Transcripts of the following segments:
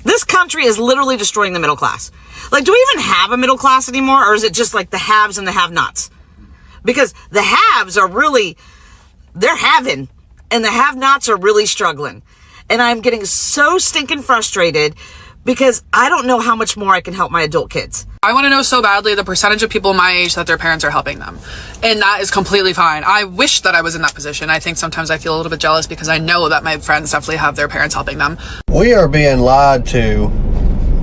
This country is literally destroying the middle class. Like, do we even have a middle class anymore? Or is it just like the haves and the have-nots? Because the haves are really, they're having, and the have-nots are really struggling. And I'm getting so stinking frustrated because I don't know how much more I can help my adult kids. I want to know so badly the percentage of people my age that their parents are helping them. And that is completely fine. I wish that I was in that position. I think sometimes I feel a little bit jealous because I know that my friends definitely have their parents helping them. We are being lied to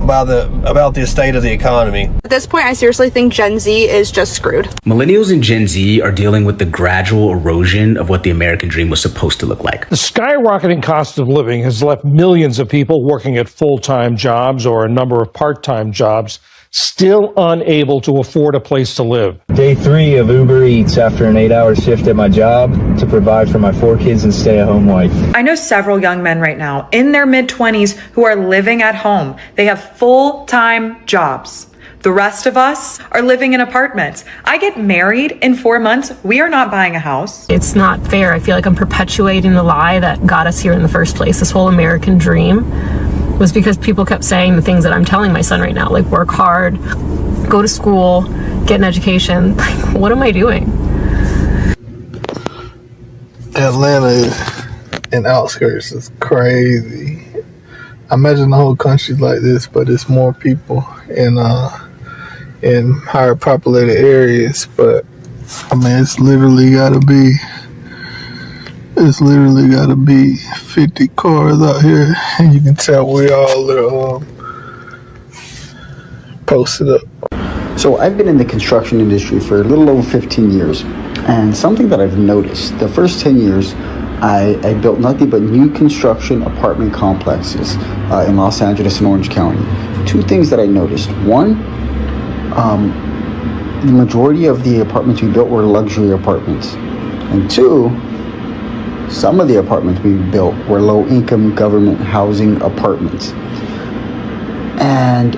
about the state of the economy. At this point, I seriously think Gen Z is just screwed. Millennials and Gen Z are dealing with the gradual erosion of what the American dream was supposed to look like. The skyrocketing cost of living has left millions of people working at full-time jobs or a number of part-time jobs still unable to afford a place to live. Day 3 of Uber Eats after an 8-hour shift at my job to provide for my 4 kids and stay-at-home wife. I know several young men right now in their mid-20s who are living at home. They have full-time jobs. The rest of us are living in apartments. I get married in 4 months. We are not buying a house. It's not fair. I feel like I'm perpetuating the lie that got us here in the first place. This whole American dream was because people kept saying the things that I'm telling my son right now, like work hard, go to school, get an education. Like, what am I doing? Atlanta and outskirts is crazy. I imagine the whole country's like this, but it's more people in higher populated areas. But I mean, it's literally gotta be 50 cars out here, and you can tell we all are posted up. So I've been in the construction industry for a little over 15 years, and something that I've noticed, the first 10 years, I built nothing but new construction apartment complexes in Los Angeles and Orange County. 2 things that I noticed. One, the majority of the apartments we built were luxury apartments. And 2, some of the apartments we built were low-income government housing apartments. And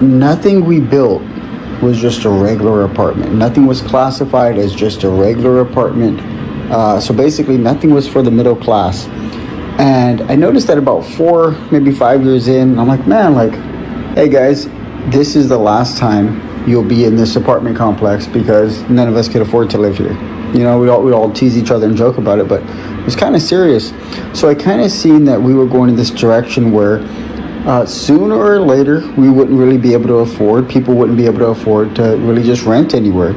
nothing we built was just a regular apartment. Nothing was classified as just a regular apartment. So basically, nothing was for the middle class. And I noticed that about 4, maybe 5 years in, I'm like, man, like, hey guys, this is the last time you'll be in this apartment complex because none of us could afford to live here. You know, we all tease each other and joke about it, but it was kind of serious. So I kind of seen that we were going in this direction where sooner or later we wouldn't really be able to afford, people wouldn't be able to afford to really just rent anywhere.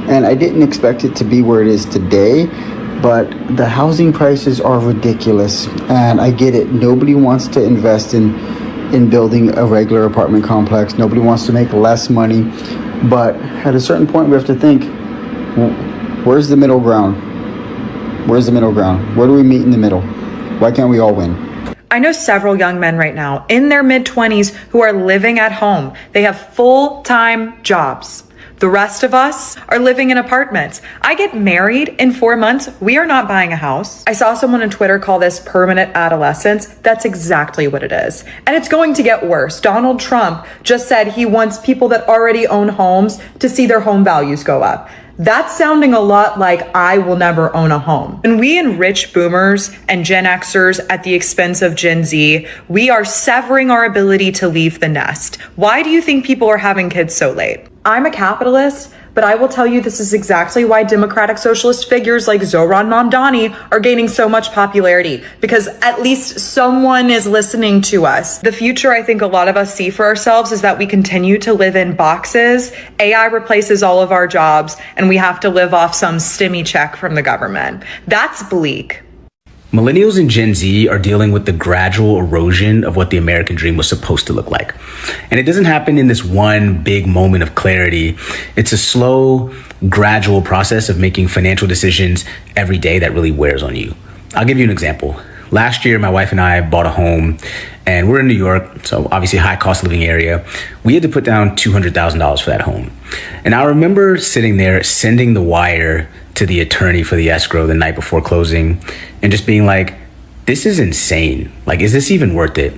And I didn't expect it to be where it is today, but the housing prices are ridiculous. And I get it. Nobody wants to invest in building a regular apartment complex. Nobody wants to make less money. But at a certain point, we have to think, where's the middle ground? Where's the middle ground? Where do we meet in the middle? Why can't we all win? I know several young men right now in their mid-20s who are living at home. They have full-time jobs. The rest of us are living in apartments. I get married in 4 months. We are not buying a house. I saw someone on Twitter call this permanent adolescence. That's exactly what it is. And it's going to get worse. Donald Trump just said he wants people that already own homes to see their home values go up. That's sounding a lot like I will never own a home. When we enrich boomers and Gen Xers at the expense of Gen Z, we are severing our ability to leave the nest. Why do you think people are having kids so late? I'm a capitalist, but I will tell you this is exactly why democratic socialist figures like Zohran Mamdani are gaining so much popularity, because at least someone is listening to us. The future I think a lot of us see for ourselves is that we continue to live in boxes, AI replaces all of our jobs, and we have to live off some stimmy check from the government. That's bleak. Millennials and Gen Z are dealing with the gradual erosion of what the American dream was supposed to look like. And it doesn't happen in this one big moment of clarity. It's a slow, gradual process of making financial decisions every day that really wears on you. I'll give you an example. Last year, my wife and I bought a home, and we're in New York, so obviously a high cost of living area. We had to put down $200,000 for that home. And I remember sitting there, sending the wire to the attorney for the escrow the night before closing and just being like, this is insane. Like, is this even worth it?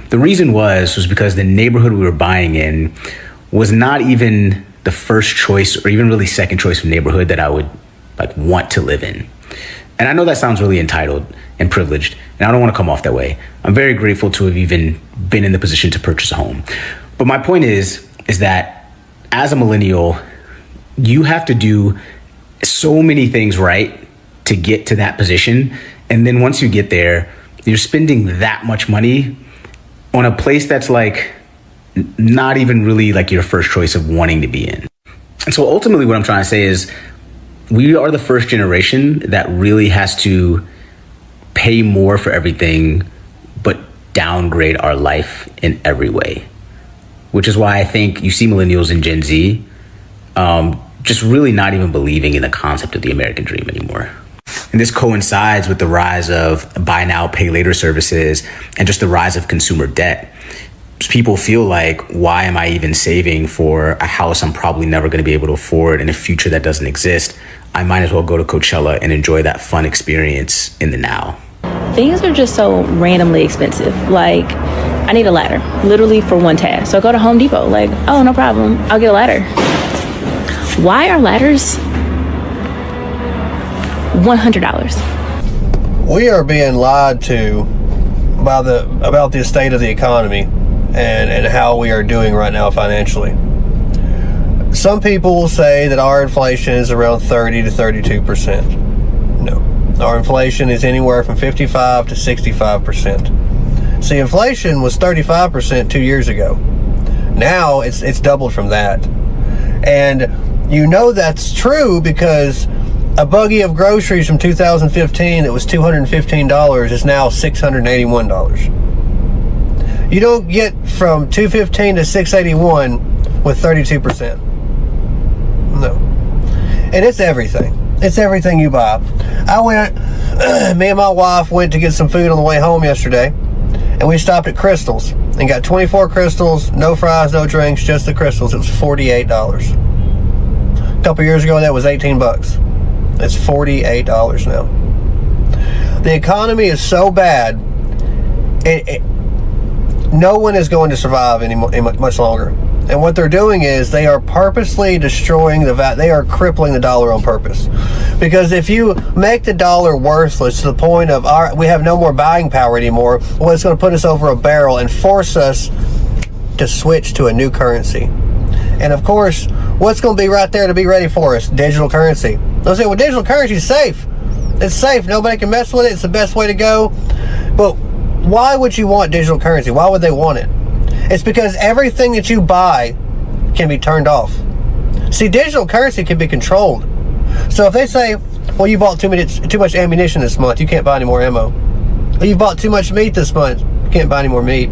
The reason was because the neighborhood we were buying in was not even the first choice or even really second choice of neighborhood that I would like want to live in. And I know that sounds really entitled and privileged, And I don't want to come off that way. I'm very grateful to have even been in the position to purchase a home. But my point is that as a millennial, you have to do so many things right to get to that position. And then once you get there, you're spending that much money on a place that's like not even really like your first choice of wanting to be in. And so ultimately what I'm trying to say is we are the first generation that really has to pay more for everything, but downgrade our life in every way. Which is why I think you see millennials and Gen Z just really not even believing in the concept of the American dream anymore. And this coincides with the rise of buy now, pay later services and just the rise of consumer debt. People feel like, why am I even saving for a house I'm probably never going to be able to afford in a future that doesn't exist? I might as well go to Coachella and enjoy that fun experience in the now. Things are just so randomly expensive. Like, I need a ladder, literally for one task. So I go to Home Depot, like, oh, no problem, I'll get a ladder. Why are ladders $100? We are being lied to about the state of the economy and how we are doing right now financially. Some people will say that our inflation is around 30 to 32%. No, our inflation is anywhere from 55 to 65%. See, inflation was 35% 2 years ago. Now it's doubled from that. And you know that's true because a buggy of groceries from 2015 that was $215 is now $681. You don't get from $215 to $681 with 32%. No. And it's everything. It's everything you buy. Me and my wife went to get some food on the way home yesterday, and we stopped at Crystals and got 24 Crystals, no fries, no drinks, just the Crystals. It was $48. A couple years ago, that was 18 bucks. It's $48 now. The economy is so bad, no one is going to survive much longer. And what they're doing is they are purposely destroying they are crippling the dollar on purpose. Because if you make the dollar worthless to the point of we have no more buying power anymore, well, it's going to put us over a barrel and force us to switch to a new currency. And of course, what's going to be right there to be ready for us? Digital currency. They'll say, well, digital currency is safe. It's safe. Nobody can mess with it. It's the best way to go. But why would you want digital currency? Why would they want it? It's because everything that you buy can be turned off. See, digital currency can be controlled. So if they say, well, you bought too much ammunition this month, you can't buy any more ammo. Or you bought too much meat this month, you can't buy any more meat.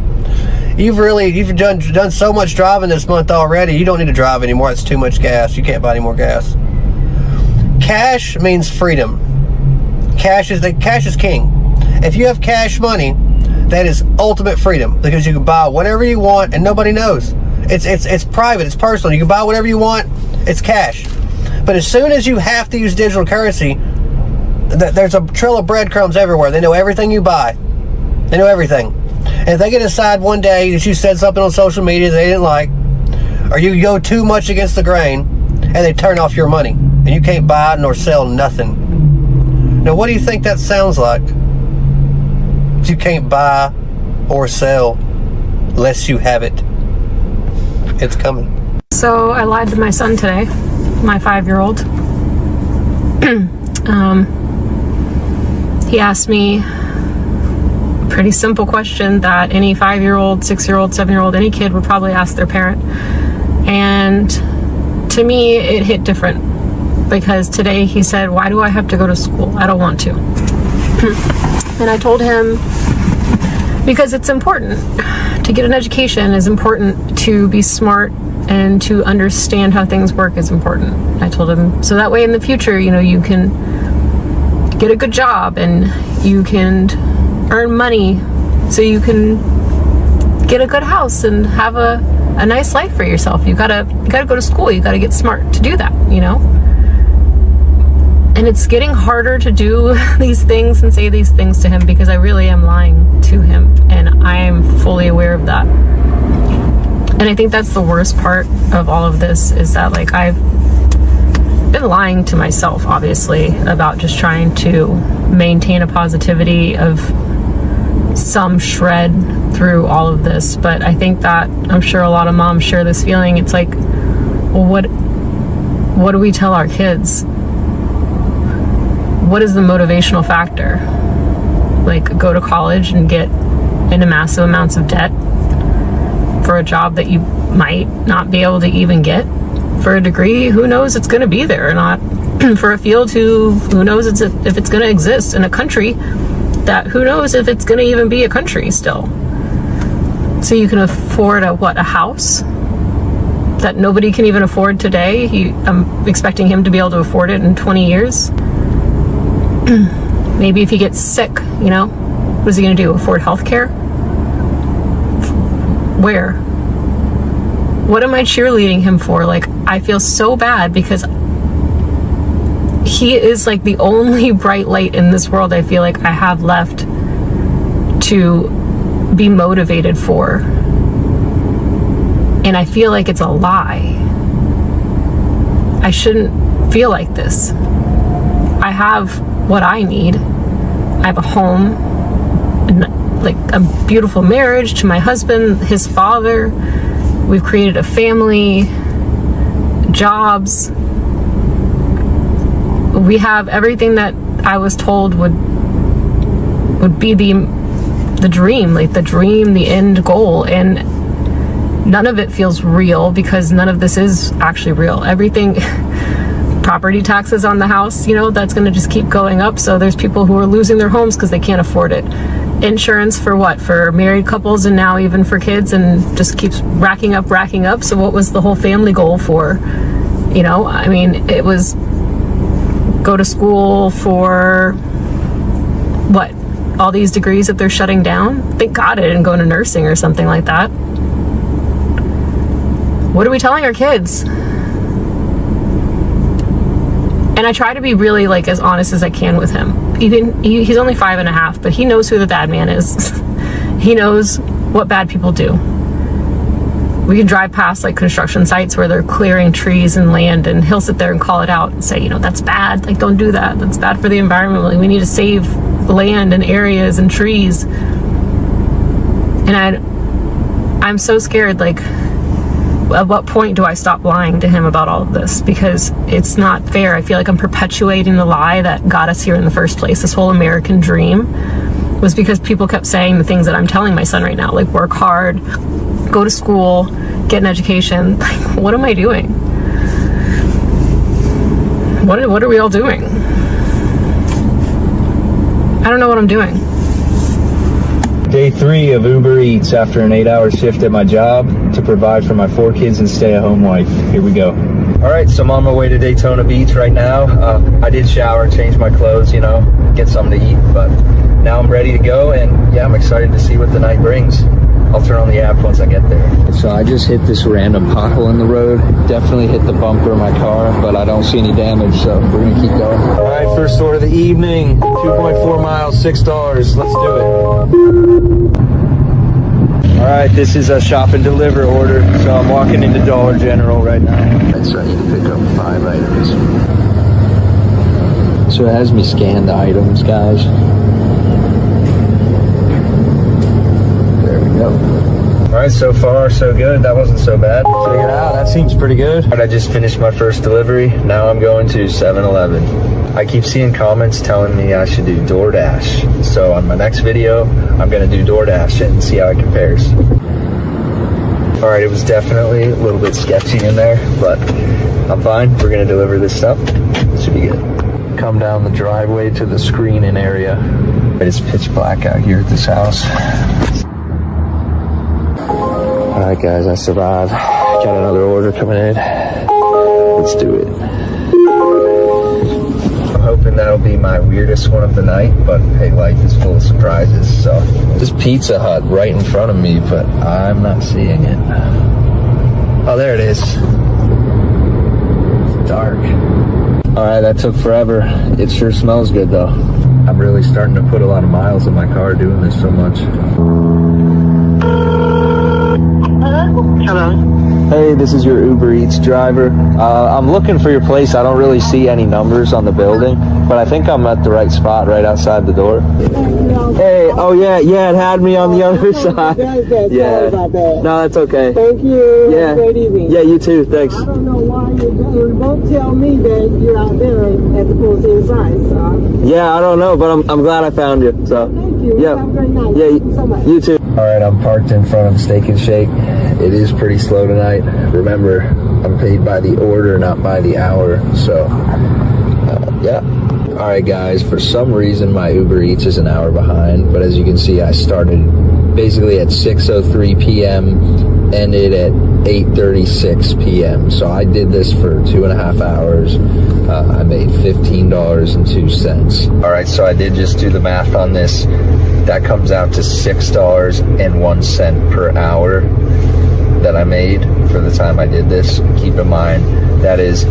You've done so much driving this month already, you don't need to drive anymore. It's too much gas. You can't buy any more gas. Cash means freedom. Cash is king. If you have cash money, that is ultimate freedom because you can buy whatever you want and nobody knows. It's private, it's personal. You can buy whatever you want, it's cash. But as soon as you have to use digital currency, there's a trail of breadcrumbs everywhere. They know everything you buy. They know everything. And if they can decide one day that you said something on social media they didn't like, or you go too much against the grain, and they turn off your money, and you can't buy nor sell nothing. Now, what do you think that sounds like? You can't buy or sell unless you have it. It's coming. So I lied to my son today, my 5-year-old. He asked me a pretty simple question that any 5-year-old, 6-year-old, 7-year-old, any kid would probably ask their parent. And to me, it hit different because today he said, why do I have to go to school? I don't want to. And I told him, because it's important to get an education is important, to be smart and to understand how things work is important. I told him, so that way in the future, you can get a good job and you can earn money so you can get a good house and have a nice life for yourself. You gotta go to school, you gotta get smart to do that, And it's getting harder to do these things and say these things to him because I really am lying to him, and I am fully aware of that. And I think that's the worst part of all of this is that I've been lying to myself, obviously, about just trying to maintain a positivity of some shred through all of this. But I think that I'm sure a lot of moms share this feeling. It's like, well, what do we tell our kids? What is the motivational factor? Like, go to college and get into massive amounts of debt for a job that you might not be able to even get, for a degree who knows it's going to be there or not, for a field who knows if it's going to exist, in a country that who knows if it's going to even be a country still. So you can afford a house that nobody can even afford today. I'm expecting him to be able to afford it in 20 years. Maybe if he gets sick, what is he going to do? Afford health care? Where? What am I cheerleading him for? Like, I feel so bad because he is like the only bright light in this world I feel like I have left to be motivated for. And I feel like it's a lie. I shouldn't feel like this. I have what I need. I have a home, like a beautiful marriage to my husband, his father. We've created a family, jobs. We have everything that I was told would be the dream, like the dream, the end goal. And none of it feels real because none of this is actually real. Everything, property taxes on the house, that's going to just keep going up. So there's people who are losing their homes because they can't afford it. Insurance for what? For married couples and now even for kids, and just keeps racking up. So what was the whole family goal for? It was go to school for what? All these degrees that they're shutting down? Thank God I didn't go into nursing or something like that. What are we telling our kids? And I try to be really as honest as I can with him. He's only 5.5, but he knows who the bad man is. He knows what bad people do. We can drive past construction sites where they're clearing trees and land, and he'll sit there and call it out and say, that's bad. Don't do that. That's bad for the environment. We need to save land and areas and trees. And I'm so scared, at what point do I stop lying to him about all of this? Because it's not fair. I feel like I'm perpetuating the lie that got us here in the first place. This whole American dream was because people kept saying the things that I'm telling my son right now, like work hard, go to school, get an education. What am I doing? What are we all doing? I don't know what I'm doing. Day 3 of Uber Eats after an 8-hour shift at my job to provide for my 4 kids and stay-at-home wife. Here we go. All right, so I'm on my way to Daytona Beach right now. I did shower, change my clothes, get something to eat, but now I'm ready to go, and yeah, I'm excited to see what the night brings. I'll turn on the app once I get there. So I just hit this random pothole in the road. Definitely hit the bumper of my car, but I don't see any damage, so we're gonna keep going. All right, first order of the evening, 2.4 miles, $6. Let's do it. All right, this is a shop and deliver order, so I'm walking into Dollar General right now. So I need to pick up 5 items. So it has me scan the items, guys. There we go. All right, so far so good. That wasn't so bad. Check it out. That seems pretty good. I just finished my first delivery. Now I'm going to 7-Eleven. I keep seeing comments telling me I should do DoorDash. So on my next video, I'm going to do DoorDash and see how it compares. All right, it was definitely a little bit sketchy in there, but I'm fine. We're going to deliver this stuff. It should be good. Come down the driveway to the screening area. It's pitch black out here at this house. All right, guys, I survived. Got another order coming in. Let's do it. I'm hoping that'll be my weirdest one of the night, but hey, life is full of surprises. So this Pizza Hut right in front of me, but I'm not seeing it. Oh, there it is. It's dark. All right, that took forever. It sure smells good though. I'm really starting to put a lot of miles in my car doing this so much. Hello? Hey, this is your Uber Eats driver. I'm looking for your place. I don't really see any numbers on the building, but I think I'm at the right spot right outside the door. Hey, oh yeah, it had me on the other side. Yeah. No, that's okay. Thank you. Yeah. Great evening. Yeah, you too. Thanks. I don't know why you both tell me that you're out there as opposed to inside, so. Yeah, I don't know, but I'm glad I found you. So. Thank you. Yeah. Have a great night. Yeah, Thank you so much. You too. All right, I'm parked in front of Steak and Shake. It is pretty slow tonight. Remember, I'm paid by the order, not by the hour. So, yeah. All right, guys. For some reason, my Uber Eats is an hour behind. But as you can see, I started basically at 6:03 p.m., ended at 8:36 p.m. So I did this for 2.5 hours. I made $15.02. All right, so I did just do the math on this. That comes out to $6.01 per hour that I made for the time I did this. Keep in mind, that is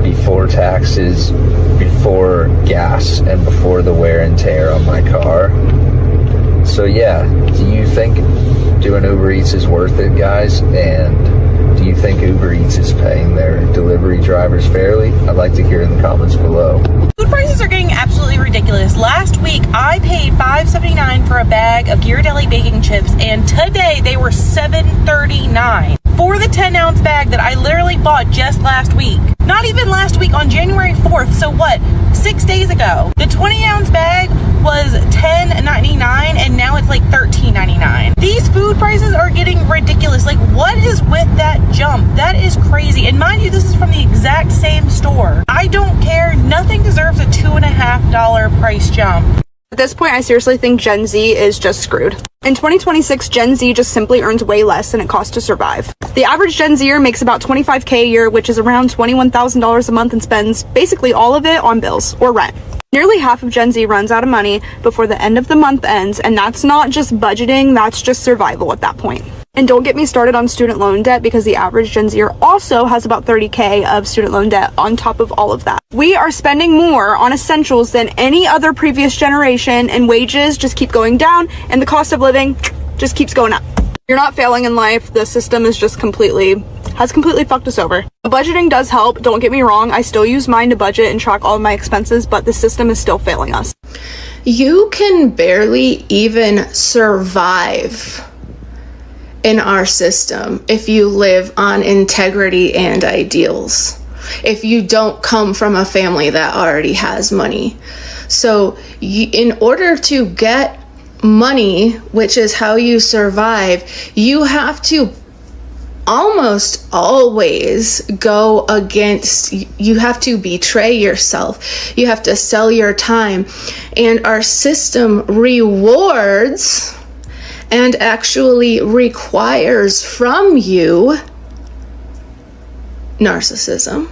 before taxes, before gas, and before the wear and tear on my car. So yeah, do you think doing Uber Eats is worth it, guys? And do you think Uber Eats is paying their delivery drivers fairly? I'd like to hear in the comments below. Food prices are getting absolutely ridiculous. Last week, I paid $5.79 for a bag of Ghirardelli baking chips, and today they were $7.39 for the 10-ounce bag that I literally bought just last week. Not even last week, on January 4th, so what, 6 days ago. The 20-ounce bag was $10.99, and now it's like $13.99. These food prices are getting ridiculous. Like, what is with that jump? That is crazy. And mind you, this is from the exact same store. I don't care. Nothing deserves a $2.50 price jump. At this point, I seriously think Gen Z is just screwed. In 2026, Gen Z just simply earns way less than it costs to survive. The average Gen Zer makes about $25K a year, which is around $21,000 a month, and spends basically all of it on bills or rent. Nearly half of Gen Z runs out of money before the end of the month ends, and that's not just budgeting, that's just survival at that point. And don't get me started on student loan debt, because the average Gen Zer also has about $30K of student loan debt on top of all of that. We are spending more on essentials than any other previous generation, and wages just keep going down, and the cost of living just keeps going up. You're not failing in life. The system is just completely fucked us over. Budgeting does help, don't get me wrong. I still use mine to budget and track all of my expenses, but the system is still failing us. You can barely even survive in our system if you live on integrity and ideals, if you don't come from a family that already has money. So in order to get money, which is how you survive, you have to almost always go against, you have to betray yourself, you have to sell your time, and our system rewards and actually requires from you narcissism,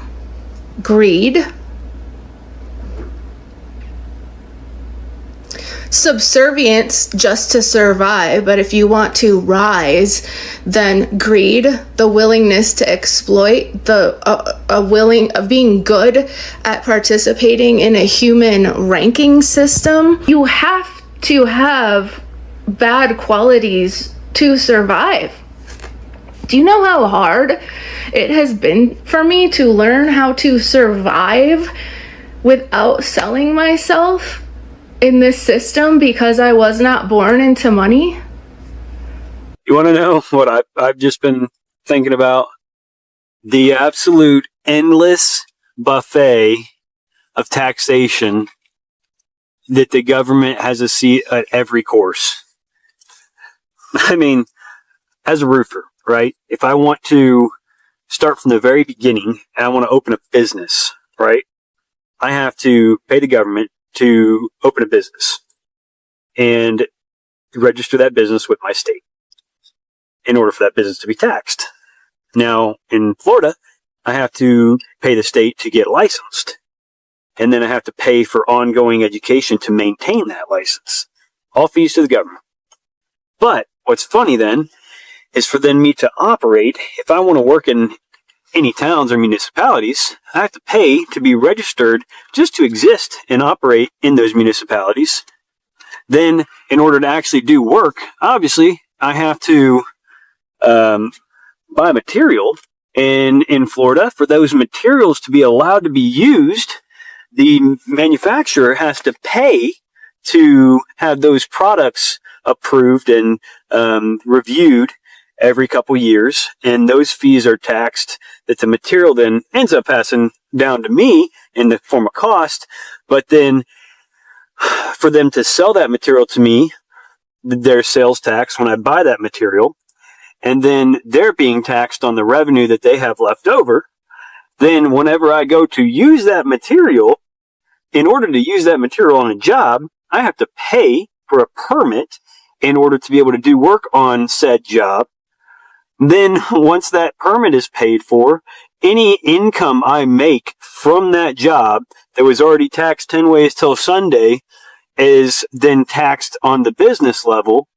greed, subservience just to survive. But if you want to rise, then greed, the willingness to exploit, being good at participating in a human ranking system. You have to have bad qualities to survive. Do you know how hard it has been for me to learn how to survive without selling myself in this system because I was not born into money? You want to know what I've just been thinking about? The absolute endless buffet of taxation that the government has a seat at every course. I mean, as a roofer, right? If I want to start from the very beginning and I want to open a business, right? I have to pay the government to open a business and register that business with my state in order for that business to be taxed. Now, in Florida, I have to pay the state to get licensed. And then I have to pay for ongoing education to maintain that license. All fees to the government. But what's funny then is for then me to operate, if I want to work in any towns or municipalities, I have to pay to be registered just to exist and operate in those municipalities. Then, in order to actually do work, obviously, I have to buy material. And in Florida, for those materials to be allowed to be used, the manufacturer has to pay to have those products approved and reviewed every couple years. And those fees are taxed that the material then ends up passing down to me in the form of cost. But then for them to sell that material to me, their sales tax when I buy that material, and then they're being taxed on the revenue that they have left over. Then whenever I go to use that material, in order to use that material on a job, I have to pay for a permit in order to be able to do work on said job. Then once that permit is paid for, any income I make from that job that was already taxed 10 ways till Sunday is then taxed on the business level.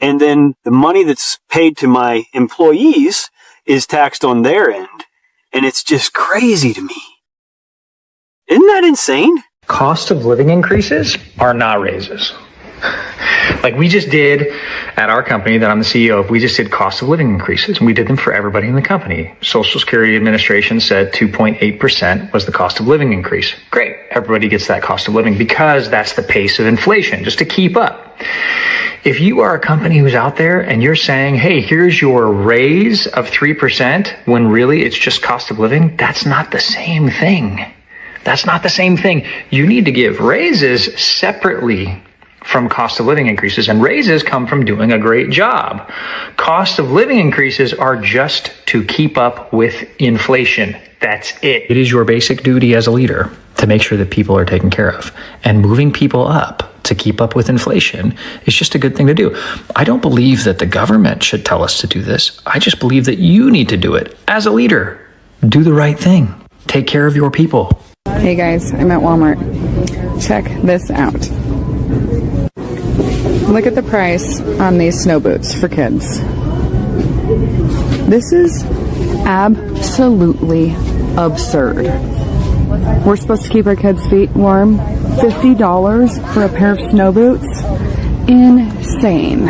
And then the money that's paid to my employees is taxed on their end. And it's just crazy to me. Isn't that insane? Cost of living increases are not raises. Like we just did at our company that I'm the CEO of, we just did cost of living increases, and we did them for everybody in the company. Social Security Administration said 2.8% was the cost of living increase. Great. Everybody gets that cost of living because that's the pace of inflation, just to keep up. If you are a company who's out there and you're saying, hey, here's your raise of 3%, when really it's just cost of living, that's not the same thing. That's not the same thing. You need to give raises separately from cost of living increases, and raises come from doing a great job. Cost of living increases are just to keep up with inflation. That's it. It is your basic duty as a leader to make sure that people are taken care of, and moving people up to keep up with inflation is just a good thing to do. I don't believe that the government should tell us to do this. I just believe that you need to do it as a leader. Do the right thing. Take care of your people. Hey guys, I'm at Walmart. Check this out. Look at the price on these snow boots for kids. This is absolutely absurd. We're supposed to keep our kids' feet warm. $50 for a pair of snow boots? Insane.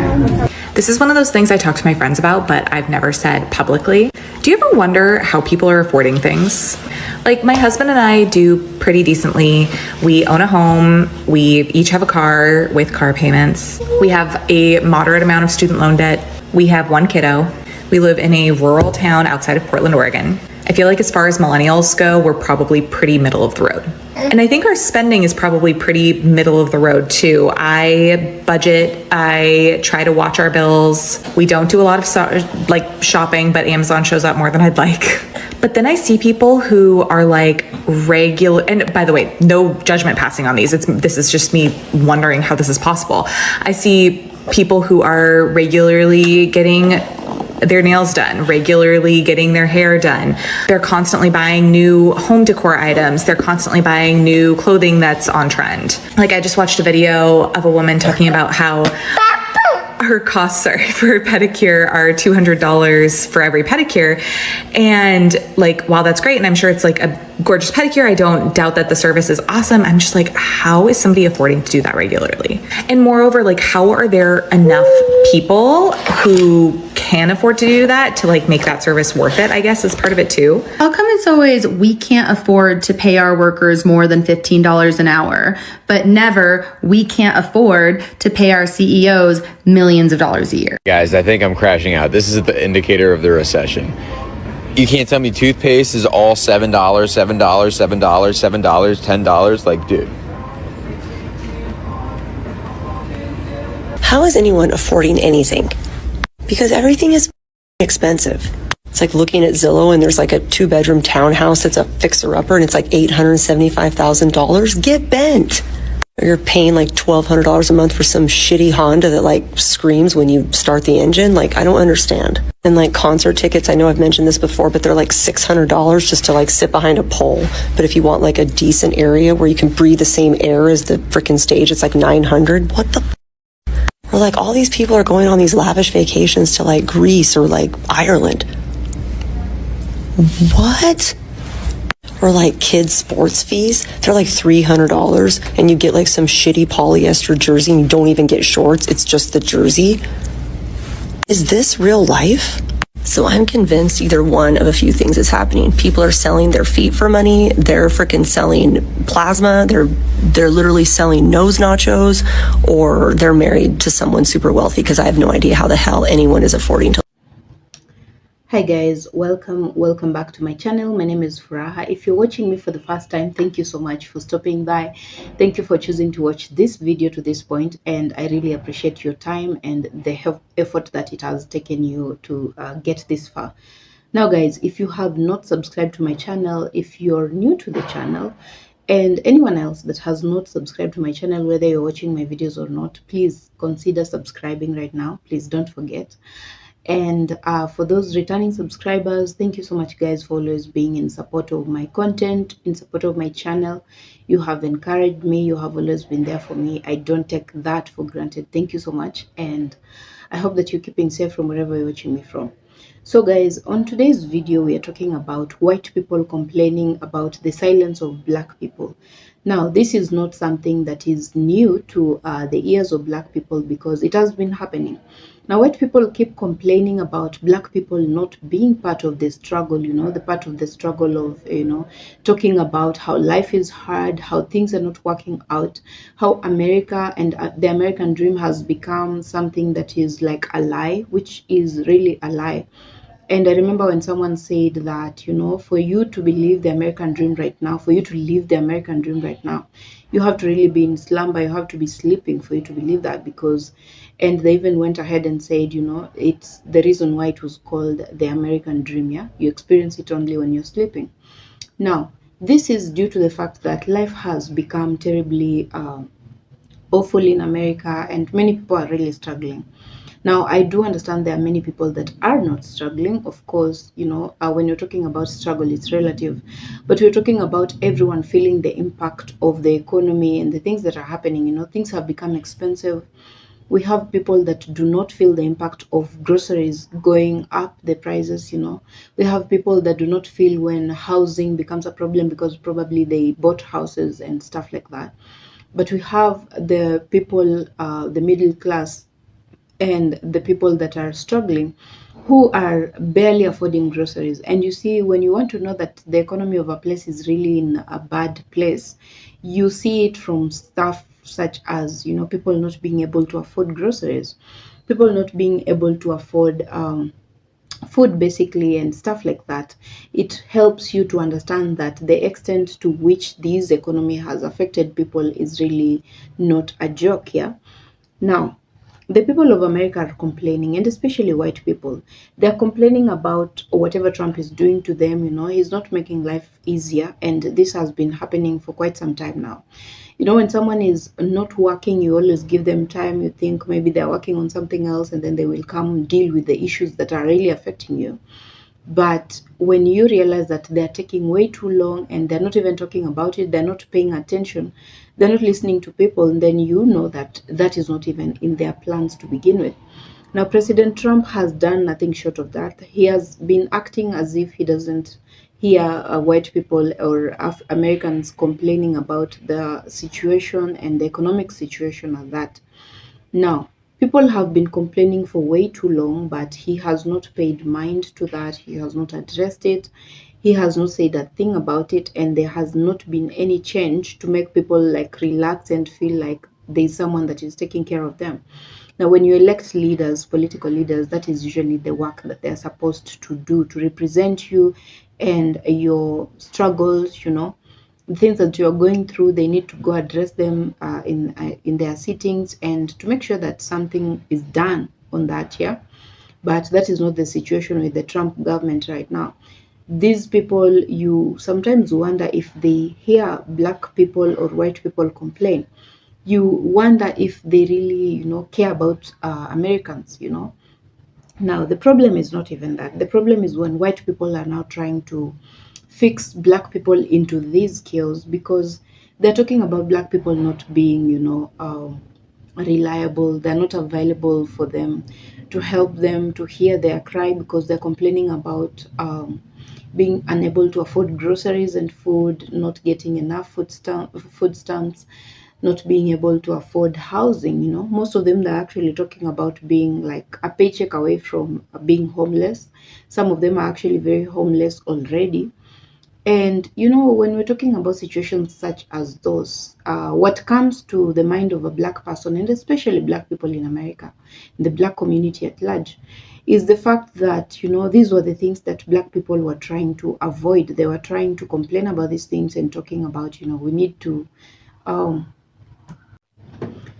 This is one of those things I talk to my friends about, but I've never said publicly. Do you ever wonder how people are affording things? Like, my husband and I do pretty decently. We own a home. We each have a car with car payments. We have a moderate amount of student loan debt. We have one kiddo. We live in a rural town outside of Portland, Oregon. I feel like as far as millennials go, we're probably pretty middle of the road. And I think our spending is probably pretty middle of the road too. I budget, I try to watch our bills. We don't do a lot of shopping, but Amazon shows up more than I'd like. But then I see people who are like regular, and by the way, no judgment passing on these. This is just me wondering how this is possible. I see people who are regularly getting their nails done, regularly getting their hair done. They're constantly buying new home decor items. They're constantly buying new clothing that's on trend. Like, I just watched a video of a woman talking about how her costs for a pedicure are $200 for every pedicure. And like, while that's great, and I'm sure it's like a gorgeous pedicure, I don't doubt that the service is awesome. I'm just like, how is somebody affording to do that regularly? And moreover, like, how are there enough people who can afford to do that to like make that service worth it, I guess, is part of it too. How come it's always we can't afford to pay our workers more than $15 an hour, but never we can't afford to pay our CEOs millions of dollars a year? Guys, I think I'm crashing out. This is the indicator of the recession. You can't tell me toothpaste is all $7, $7, $7, $7, $10. Like, dude. How is anyone affording anything? Because everything is expensive. It's like looking at Zillow and there's like a 2-bedroom townhouse that's a fixer-upper and it's like $875,000. Get bent. Or you're paying like $1,200 a month for some shitty Honda that like screams when you start the engine. Like, I don't understand. And like concert tickets, I know I've mentioned this before, but they're like $600 just to like sit behind a pole. But if you want like a decent area where you can breathe the same air as the freaking stage, it's like $900. What the Or like all these people are going on these lavish vacations to like Greece or like Ireland. What? Or like kids' sports fees, they're like $300 and you get like some shitty polyester jersey and you don't even get shorts, it's just the jersey. Is this real life? So I'm convinced either one of a few things is happening. People are selling their feet for money. They're freaking selling plasma. They're literally selling nose nachos, or they're married to someone super wealthy, because I have no idea how the hell anyone is affording to. Hi guys, welcome back to my channel. My name is Furaha. If you're watching me for the first time, thank you so much for stopping by. Thank you for choosing to watch this video to this point, and I really appreciate your time and the effort that it has taken you to get this far. Now guys, if you have not subscribed to my channel, if you're new to the channel, and anyone else that has not subscribed to my channel, whether you're watching my videos or not, please consider subscribing right now. Please don't forget. And for those returning subscribers, thank you so much guys for always being in support of my content, in support of my channel. You have encouraged me, you have always been there for me. I don't take that for granted. Thank you so much, and I hope that you're keeping safe from wherever you're watching me from. So guys, on today's video we are talking about white people complaining about the silence of black people. Now this is not something that is new to the ears of black people, because it has been happening. Now white people keep complaining about black people not being part of the struggle, the part of the struggle of, talking about how life is hard, how things are not working out, how America and the American dream has become something that is like a lie, which is really a lie. And I remember when someone said that, for you to believe the American dream right now, for you to live the American dream right now, you have to really be in slumber, you have to be sleeping for you to believe that, because, and they even went ahead and said, it's the reason why it was called the American dream, yeah? You experience it only when you're sleeping. Now, this is due to the fact that life has become terribly awful in America, and many people are really struggling. Now, I do understand there are many people that are not struggling. Of course, when you're talking about struggle, it's relative. But we're talking about everyone feeling the impact of the economy and the things that are happening. Things have become expensive. We have people that do not feel the impact of groceries going up, the prices, We have people that do not feel when housing becomes a problem, because probably they bought houses and stuff like that. But we have the people, the middle class, and the people that are struggling, who are barely affording groceries. And you see, when you want to know that the economy of a place is really in a bad place, you see it from stuff such as, people not being able to afford groceries, people not being able to afford food basically, and stuff like that. It helps you to understand that the extent to which this economy has affected people is really not a joke, yeah? Now, the people of America are complaining, and especially white people. They're complaining about whatever Trump is doing to them. He's not making life easier, and this has been happening for quite some time now. When someone is not working, you always give them time. You think maybe they're working on something else, and then they will come deal with the issues that are really affecting you. But when you realize that they're taking way too long, and they're not even talking about it, they're not paying attention, they're not listening to people, and then you know that that is not even in their plans to begin with. Now, President Trump has done nothing short of that. He has been acting as if he doesn't hear white people or Americans complaining about the situation and the economic situation of that. Now, people have been complaining for way too long, but he has not paid mind to that. He has not addressed it. He has not said a thing about it, and there has not been any change to make people like relax and feel like there's someone that is taking care of them. Now, when you elect leaders, political leaders, that is usually the work that they're supposed to do, to represent you and your struggles, the things that you're going through. They need to go address them in their sittings, and to make sure that something is done on that, yeah? But that is not the situation with the Trump government right now. These people, you sometimes wonder if they hear black people or white people complain. You wonder if they really, care about Americans, Now, the problem is not even that. The problem is when white people are now trying to fix black people into these chaos, because they're talking about black people not being, reliable. They're not available for them to help them, to hear their cry, because they're complaining about being unable to afford groceries and food, not getting enough food stamps. not being able to afford housing. You know, most of them, they're actually talking about being like a paycheck away from being homeless. Some of them are actually very homeless already. And you know, when we're talking about situations such as those, what comes to the mind of a black person, and especially black people in America, the black community at large, is the fact that, you know, these were the things that black people were trying to avoid. They were trying to complain about these things and talking about, you know, we need to um,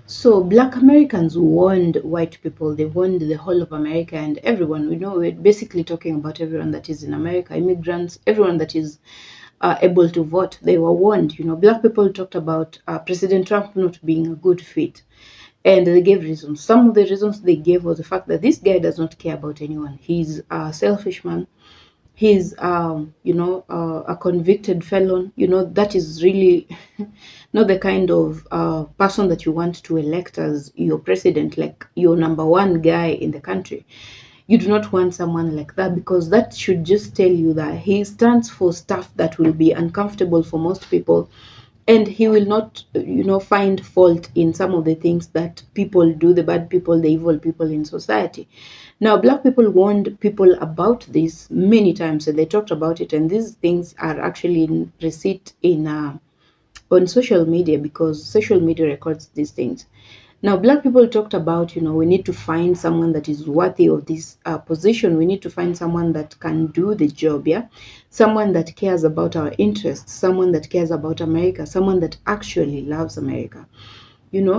so black Americans warned white people, they warned the whole of America and everyone. We know we're basically talking about everyone that is in America, immigrants, everyone that is able to vote. They were warned. You know, black people talked about President Trump not being a good fit. And they gave reasons. Some of the reasons they gave was the fact that this guy does not care about anyone. He's a selfish man. He's, a convicted felon. You know, that is really not the kind of person that you want to elect as your president, like your number one guy in the country. You do not want someone like that, because that should just tell you that he stands for stuff that will be uncomfortable for most people, and he will not, find fault in some of the things that people do, the bad people, the evil people in society. Now, black people warned people about this many times, and they talked about it, and these things are actually in receipt in on social media, because social media records these things. Now, black people talked about, we need to find someone that is worthy of this position. We need to find someone that can do the job, yeah? Someone that cares about our interests, someone that cares about America, someone that actually loves America.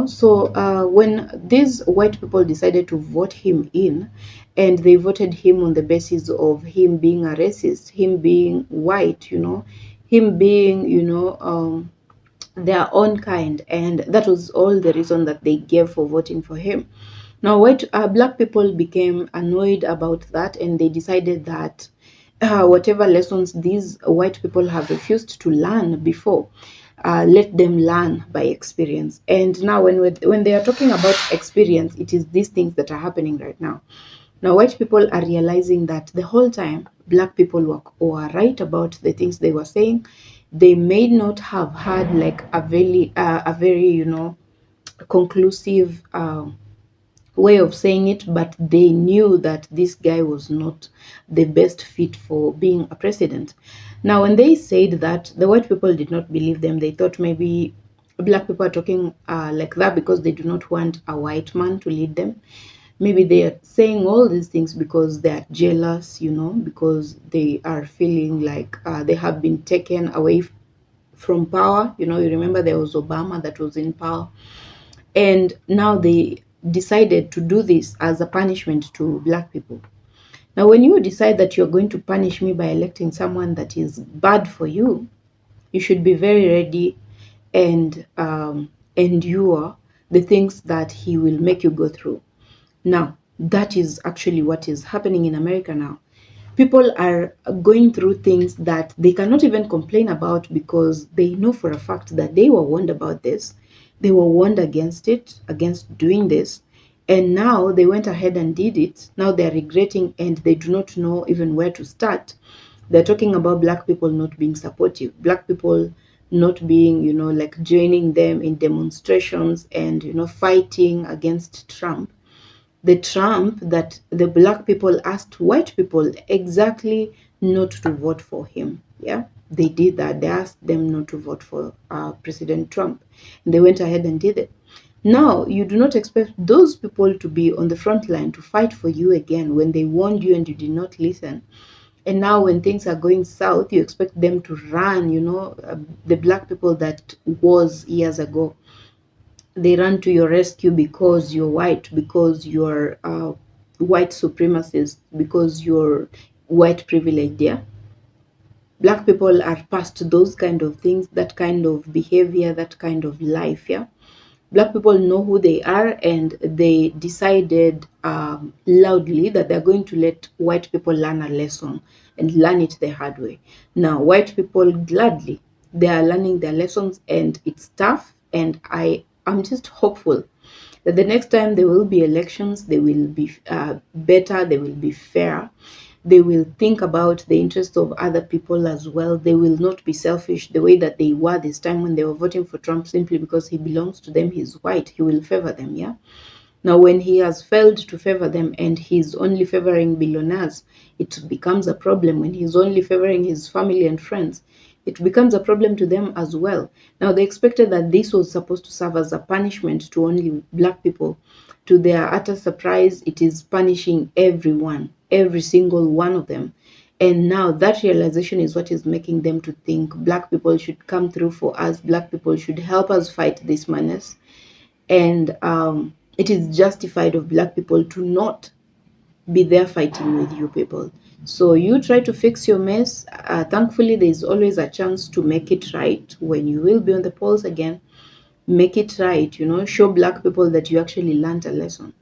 So when these white people decided to vote him in, and they voted him on the basis of him being a racist, him being white, him being, their own kind, and that was all the reason that they gave for voting for him. Now, black people became annoyed about that, and they decided that whatever lessons these white people have refused to learn before, let them learn by experience. And now, when they are talking about experience, it is these things that are happening right now. Now, white people are realizing that the whole time black people were right about the things they were saying. They may not have had like a very conclusive way of saying it, but they knew that this guy was not the best fit for being a president. Now, when they said that, the white people did not believe them. They thought maybe black people are talking like that because they do not want a white man to lead them. Maybe they are saying all these things because they are jealous, because they are feeling like they have been taken away from power. You remember there was Obama that was in power. And now they decided to do this as a punishment to black people. Now, when you decide that you're going to punish me by electing someone that is bad for you, you should be very ready and endure the things that he will make you go through. Now, that is actually what is happening in America now. People are going through things that they cannot even complain about, because they know for a fact that they were warned about this. They were warned against doing this. And now they went ahead and did it. Now they're regretting, and they do not know even where to start. They're talking about black people not being supportive, black people not being, joining them in demonstrations and, fighting against Trump. The Trump that the black people asked white people exactly not to vote for him. Yeah, they did that. They asked them not to vote for President Trump. And they went ahead and did it. Now, you do not expect those people to be on the front line to fight for you again when they warned you and you did not listen. And now when things are going south, you expect them to run, the black people that was years ago. They run to your rescue because you're white, because you're white supremacist, because you're white privileged, yeah? Black people are past those kind of things, that kind of behavior, that kind of life, yeah? Black people know who they are, and they decided loudly that they're going to let white people learn a lesson and learn it the hard way. Now, white people gladly, they are learning their lessons, and it's tough, and I'm just hopeful that the next time there will be elections, they will be better, they will be fair, They will think about the interests of other people as well. They will not be selfish the way that they were this time when they were voting for Trump simply because he belongs to them, he's white, he will favor them, yeah? Now, when he has failed to favor them and he's only favoring billionaires, it becomes a problem. When he's only favoring his family and friends, it becomes a problem to them as well. Now, they expected that this was supposed to serve as a punishment to only black people. To their utter surprise, it is punishing everyone, every single one of them. And now that realization is what is making them to think black people should come through for us, black people should help us fight this madness. And it is justified of black people to not be there fighting with you people. So you try to fix your mess. Thankfully, there is always a chance to make it right when you will be on the polls again. Make it right, you know, show black people that you actually learned a lesson.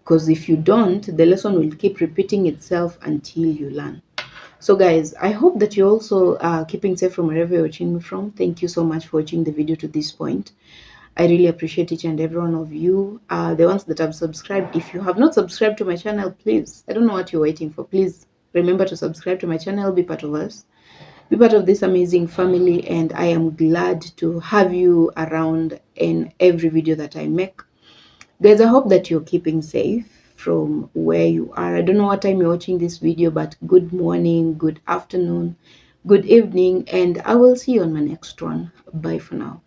Because if you don't, the lesson will keep repeating itself until you learn. So guys, I hope that you're also keeping safe from wherever you're watching me from. Thank you so much for watching the video to this point. I really appreciate each and every one of you, the ones that have subscribed. If you have not subscribed to my channel, please, I don't know what you're waiting for. Please remember to subscribe to my channel, be part of us, be part of this amazing family, and I am glad to have you around in every video that I make. Guys, I hope that you're keeping safe from where you are. I don't know what time you're watching this video, but good morning, good afternoon, good evening, and I will see you on my next one. Bye for now.